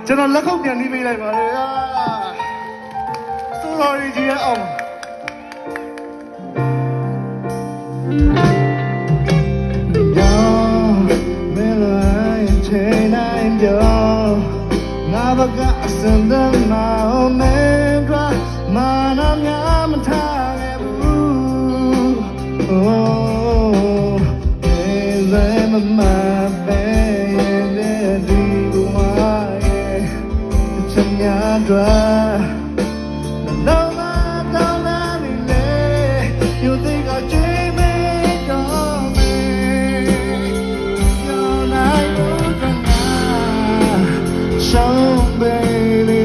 ကျွန်တော်လက်ခုပ်ပြန်နှီးပေးလိုက်ပါလေဆိုတော်ရီကြီးရဲ့အောင်ငါဘကအစံတမ်းမအောင်မဲကမာနများမထားခဲ့ဘူး Oh ဘယ်မမပဲတဲ့ဒီဘဝရဲ့ချမ်းသာတော့တော့မတော့နေလေယူသိကချေးမေတော့မေယောနိုင်လို့ကငါရှောင်း baby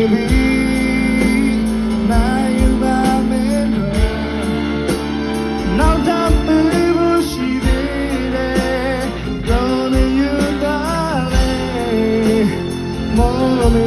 now you got me now that baby she did it don't you darling more me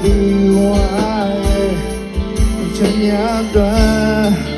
the why ချမ်းသာ